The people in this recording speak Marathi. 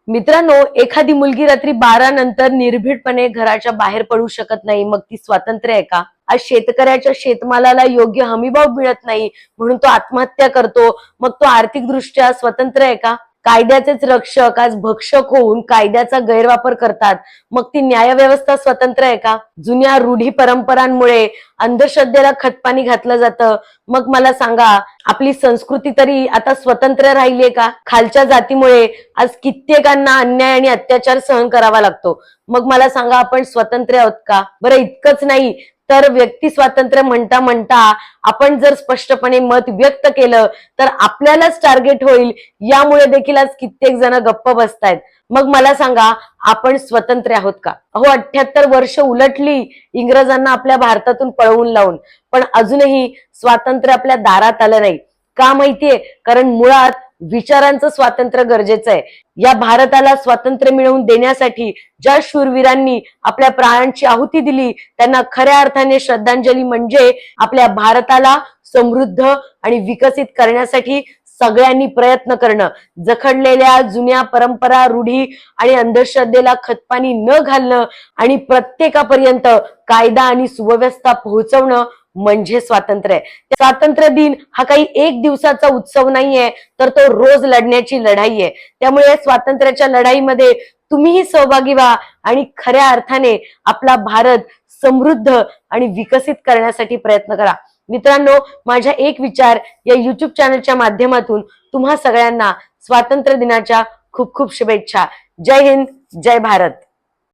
मित्रांनो, एखादी मुलगी रात्री 12 नंतर निर्भीडपणे घराच्या बाहेर पडू शकत नाही, मग ती स्वातंत्र्य आहे का? आज शेतकऱ्याच्या शेतमालाला योग्य हमीभाव मिळत नाही म्हणून तो आत्महत्या करतो, मग तो आर्थिकदृष्ट्या स्वतंत्र आहे का? कायद्याचेच रक्षक आज भक्षक होऊन कायद्याचा गैरवापर करतात, मग ती न्यायव्यवस्था स्वतंत्र आहे का? जुन्या रूढी परंपरांमुळे अंधश्रद्धेला खतपाणी घातलं जातं, मग मला सांगा, आपली संस्कृती तरी आता स्वतंत्र राहिलीये का? खालच्या जातीमुळे आज कित्येकांना अन्याय आणि अत्याचार सहन करावा लागतो, मग मला सांगा, आपण स्वतंत्र आहोत का? बरं, इतकंच नाही तर व्यक्ती स्वातंत्र्य म्हणता म्हणता आपण जर स्पष्टपणे मत व्यक्त केलं तर आपल्यालाच टार्गेट होईल, यामुळे देखील आज कित्येक जण गप्प बसतायत. मग मला सांगा, आपण स्वतंत्र आहोत का? अहो, 78 वर्ष उलटली इंग्रजांना आपल्या भारतातून पळवून लावून, पण अजूनही स्वातंत्र्य आपल्या दारात आलं नाही. का माहितीये? कारण मुळात विचारांचं स्वातंत्र्य गरजेचं आहे. या भारताला स्वातंत्र्य मिळवून देण्यासाठी ज्या शूरवीरांनी आपल्या प्राणांची आहुती दिली, त्यांना खऱ्या अर्थाने श्रद्धांजली म्हणजे आपल्या भारताला समृद्ध आणि विकसित करण्यासाठी सगळ्यांनी प्रयत्न करणं, जखडलेल्या जुन्या परंपरा, रूढी आणि अंधश्रद्धेला खतपाणी न घालणं आणि प्रत्येकापर्यंत कायदा आणि सुव्यवस्था पोहोचवणं म्हणजे स्वातंत्र्य आहे. स्वातंत्र्य दिन हा काही एक दिवसाचा उत्सव नाहीये, तर तो रोज लढण्याची लढाई आहे. त्यामुळे स्वातंत्र्याच्या लढाईमध्ये तुम्हीही सहभागी व्हा आणि खऱ्या अर्थाने आपला भारत समृद्ध आणि विकसित करण्यासाठी प्रयत्न करा. मित्रांनो, माझ्या एक विचार या युट्यूब चॅनलच्या माध्यमातून तुम्हा सगळ्यांना स्वातंत्र्य दिनाच्या खूप खूप शुभेच्छा. जय हिंद, जय भारत.